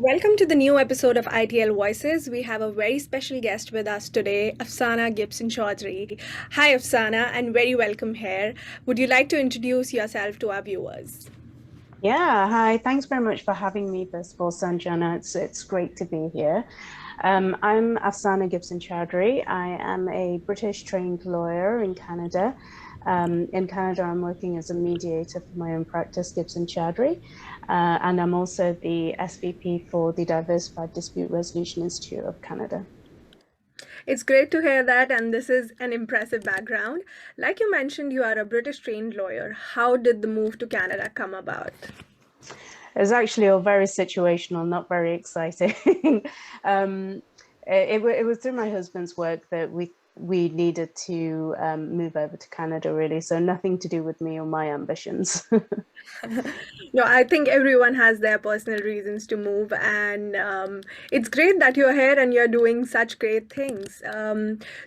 Welcome to the new episode of ITL Voices. We have a very special guest with us today, Afsana Gibson-Chowdhury. Hi, Afsana, and very welcome here. Would you like to introduce yourself to our viewers? Yeah, hi. Thanks very much for having me, first of all, Sanjana. It's great to be here. I'm Afsana Gibson-Chowdhury. I am a British trained lawyer in Canada. In Canada, I'm working as a mediator for my own practice, Gibson-Chowdhury, and I'm also the SVP for the Diversified Dispute Resolution Institute of Canada. It's great to hear that, and this is an impressive background. Like you mentioned, you are a British trained lawyer. How did the move to Canada come about? It was actually all very situational, not very exciting. It was through my husband's work that we needed to move over to Canada, really. So nothing to do with me or my ambitions. No, I think everyone has their personal reasons to move, and it's great that you're here and you're doing such great things.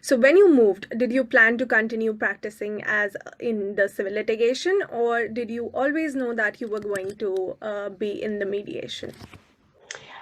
So, when you moved, did you plan to continue practicing as in the civil litigation, or did you always know that you were going to be in the mediation?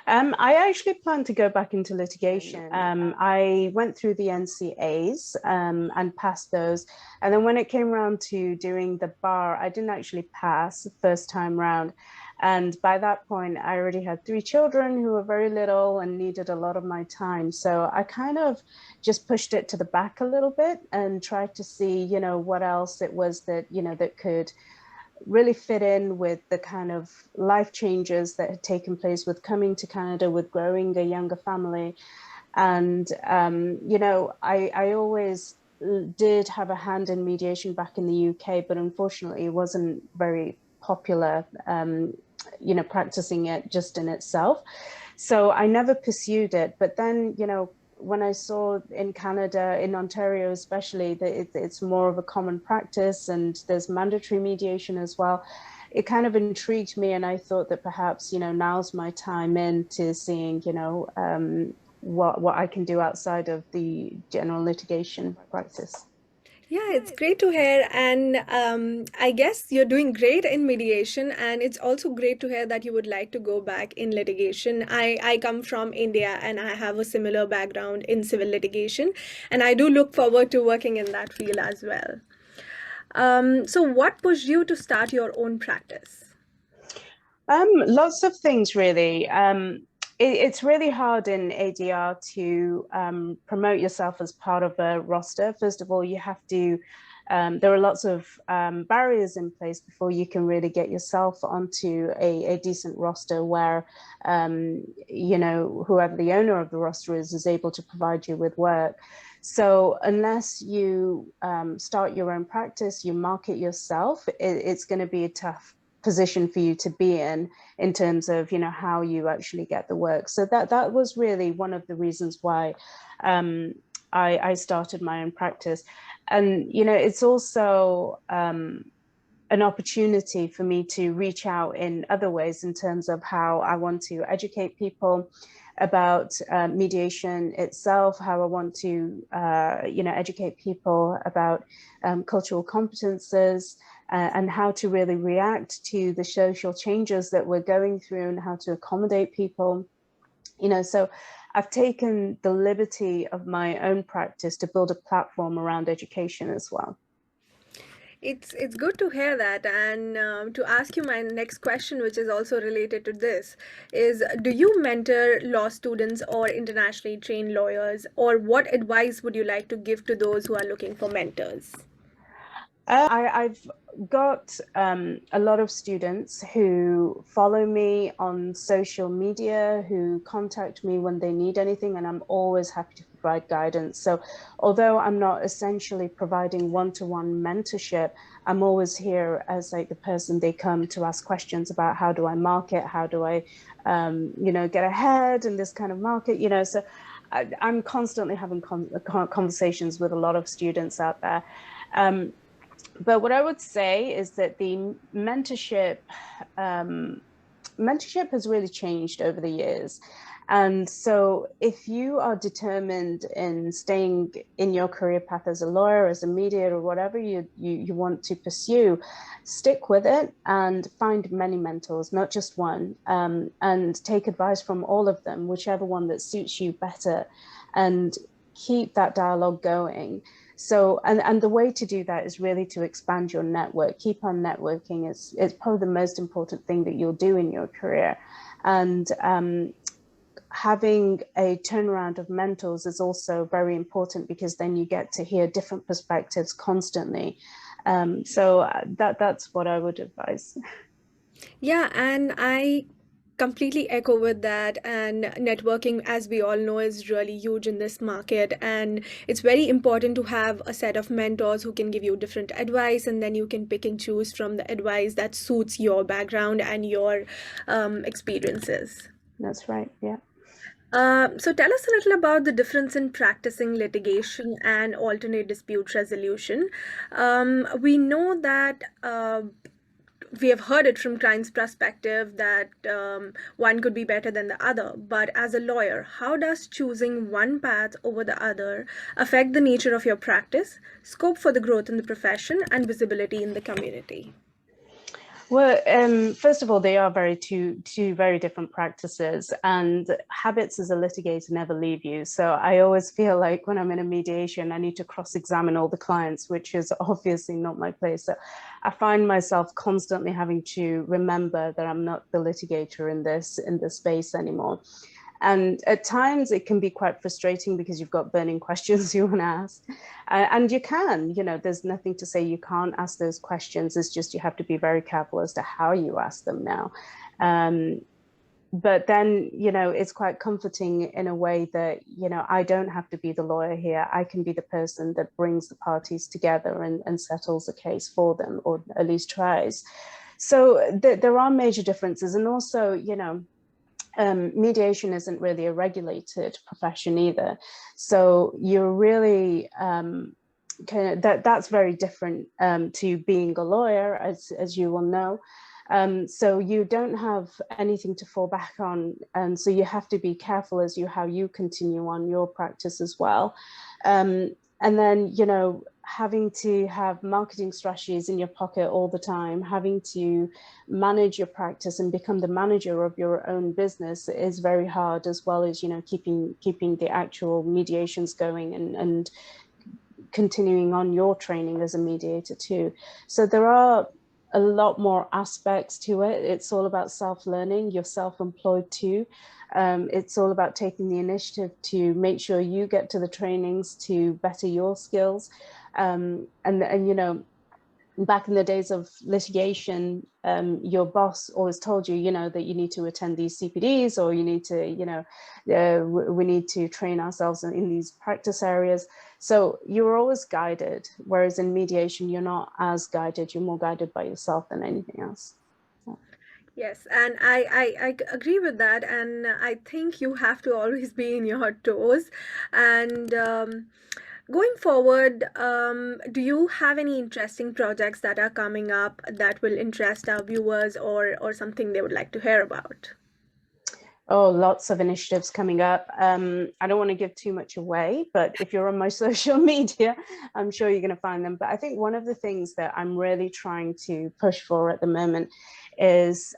I actually plan to go back into litigation. I went through the NCAs and passed those. And then when it came around to doing the bar, I didn't actually pass the first time round. And by that point, I already had three children who were very little and needed a lot of my time. So I kind of just pushed it to the back a little bit and tried to see, what else it was that, that could really fit in with the kind of life changes that had taken place with coming to Canada, with growing a younger family. And, I always did have a hand in mediation back in the UK, but unfortunately it wasn't very popular, practicing it just in itself. So I never pursued it. But then, when I saw in Canada, in Ontario especially, that it's more of a common practice and there's mandatory mediation as well, it kind of intrigued me. And I thought that perhaps, now's my time into seeing, what I can do outside of the general litigation practice. Yeah, it's great to hear. And I guess you're doing great in mediation. And it's also great to hear that you would like to go back in litigation. I come from India and I have a similar background in civil litigation. And I do look forward to working in that field as well. So, what pushed you to start your own practice? Lots of things, really. It's really hard in ADR to promote yourself as part of a roster. First of all, you have to, there are lots of barriers in place before you can really get yourself onto a decent roster where, whoever the owner of the roster is able to provide you with work. So unless you start your own practice, you market yourself, it's going to be a tough position for you to be in terms of how you actually get the work. So that was really one of the reasons why I started my own practice. And it's also an opportunity for me to reach out in other ways in terms of how I want to educate people about mediation itself, how I want to educate people about cultural competences, and how to really react to the social changes that we're going through and how to accommodate people. So I've taken the liberty of my own practice to build a platform around education as well. It's good to hear that, and to ask you my next question, which is also related to this, is do you mentor law students or internationally trained lawyers, or what advice would you like to give to those who are looking for mentors? I've got a lot of students who follow me on social media, who contact me when they need anything, and I'm always happy to provide guidance. So although I'm not essentially providing one-to-one mentorship, I'm always here as like the person they come to ask questions about how do I market, how do I, get ahead in this kind of market, so I'm constantly having conversations with a lot of students out there. But what I would say is that the mentorship has really changed over the years. And so if you are determined in staying in your career path as a lawyer, as a mediator, whatever you want to pursue, stick with it and find many mentors, not just one, and take advice from all of them, whichever one that suits you better, and keep that dialogue going. So, and the way to do that is really to expand your network. Keep on networking. It's probably the most important thing that you'll do in your career. And having a turnaround of mentors is also very important, because then you get to hear different perspectives constantly. So that's what I would advise. Yeah, and I completely echo with that. And networking, as we all know, is really huge in this market. And it's very important to have a set of mentors who can give you different advice, and then you can pick and choose from the advice that suits your background and your experiences. That's right. Yeah. So tell us a little about the difference in practicing litigation and alternate dispute resolution. We know that we have heard it from clients' perspective that one could be better than the other. But as a lawyer, how does choosing one path over the other affect the nature of your practice, scope for the growth in the profession, and visibility in the community? Well, first of all, they are two very different practices, and habits as a litigator never leave you. So I always feel like when I'm in a mediation, I need to cross-examine all the clients, which is obviously not my place. So I find myself constantly having to remember that I'm not the litigator in this space anymore. And at times it can be quite frustrating because you've got burning questions you want to ask. And you can, there's nothing to say you can't ask those questions. It's just you have to be very careful as to how you ask them now. But then, it's quite comforting in a way that, I don't have to be the lawyer here. I can be the person that brings the parties together and settles a case for them, or at least tries. So there are major differences. And also, mediation isn't really a regulated profession either. So you're really that's very different to being a lawyer, as you will know. So you don't have anything to fall back on, and so you have to be careful as you how you continue on your practice as well. And then, having to have marketing strategies in your pocket all the time, having to manage your practice and become the manager of your own business is very hard, as well as, keeping the actual mediations going and continuing on your training as a mediator too. So there are a lot more aspects to it. It's all about self-learning. You're self-employed too. It's all about taking the initiative to make sure you get to the trainings to better your skills. And back in the days of litigation, your boss always told you, that you need to attend these CPDs, or you need to, we need to train ourselves in these practice areas. So you're always guided, whereas in mediation, you're not as guided. You're more guided by yourself than anything else. So. Yes, and I agree with that, and I think you have to always be in your toes. And going forward, do you have any interesting projects that are coming up that will interest our viewers, or something they would like to hear about? Oh, lots of initiatives coming up. I don't want to give too much away, but if you're on my social media, I'm sure you're going to find them. But I think one of the things that I'm really trying to push for at the moment is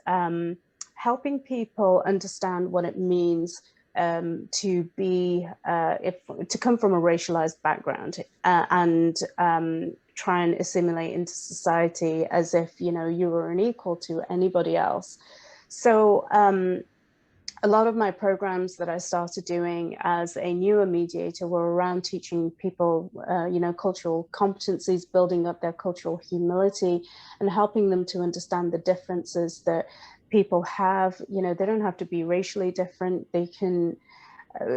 helping people understand what it means to be, to come from a racialized background and try and assimilate into society as if, you were an equal to anybody else. So a lot of my programs that I started doing as a newer mediator were around teaching people, cultural competencies, building up their cultural humility, and helping them to understand the differences that people have. They don't have to be racially different. They can,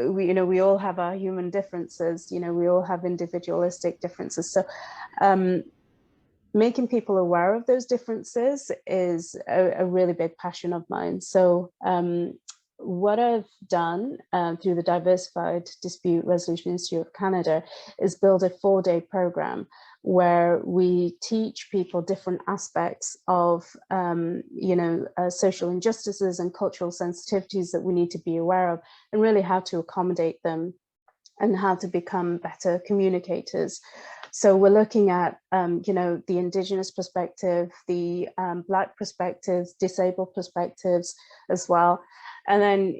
we all have our human differences. We all have individualistic differences. So making people aware of those differences is a really big passion of mine. So what I've done through the Diversified Dispute Resolution Institute of Canada is build a 4-day program where we teach people different aspects of, social injustices and cultural sensitivities that we need to be aware of, and really how to accommodate them and how to become better communicators. So we're looking at, the Indigenous perspective, the Black perspectives, disabled perspectives as well. And then,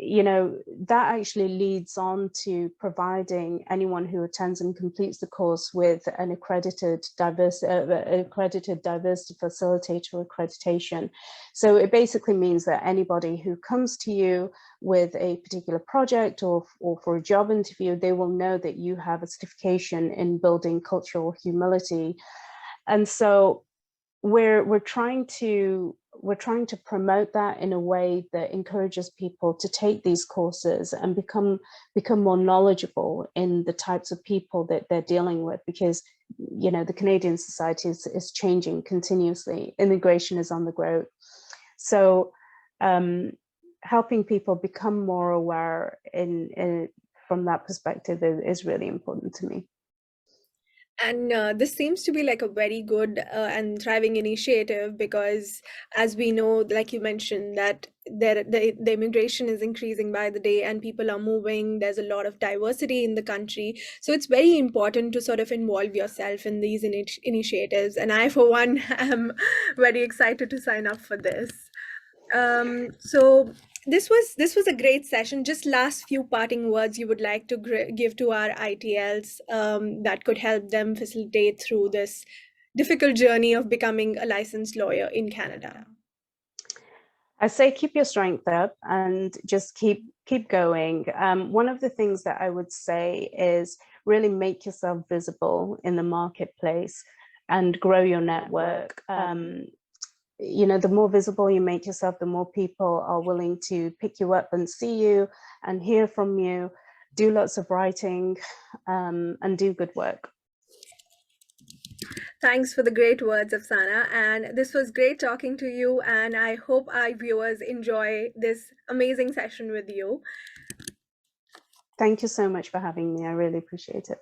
that actually leads on to providing anyone who attends and completes the course with an accredited diversity facilitator accreditation. So it basically means that anybody who comes to you with a particular project or for a job interview, they will know that you have a certification in building cultural humility. And so we're trying to promote that in a way that encourages people to take these courses and become more knowledgeable in the types of people that they're dealing with, because the Canadian society is changing continuously. Immigration is on the growth. So helping people become more aware from that perspective is really important to me. And this seems to be like a very good and thriving initiative, because as we know, like you mentioned, that the immigration is increasing by the day and people are moving. There's a lot of diversity in the country. So it's very important to sort of involve yourself in these initiatives. And I, for one, am very excited to sign up for this. So this was a great session. Just last few parting words you would like to give to our ITLs that could help them facilitate through this difficult journey of becoming a licensed lawyer in Canada. I say keep your strength up and just keep going. One of the things that I would say is really make yourself visible in the marketplace and grow your network. The more visible you make yourself, the more people are willing to pick you up and see you and hear from you. Do lots of writing and do good work. Thanks for the great words, Afsana. And this was great talking to you. And I hope our viewers enjoy this amazing session with you. Thank you so much for having me. I really appreciate it.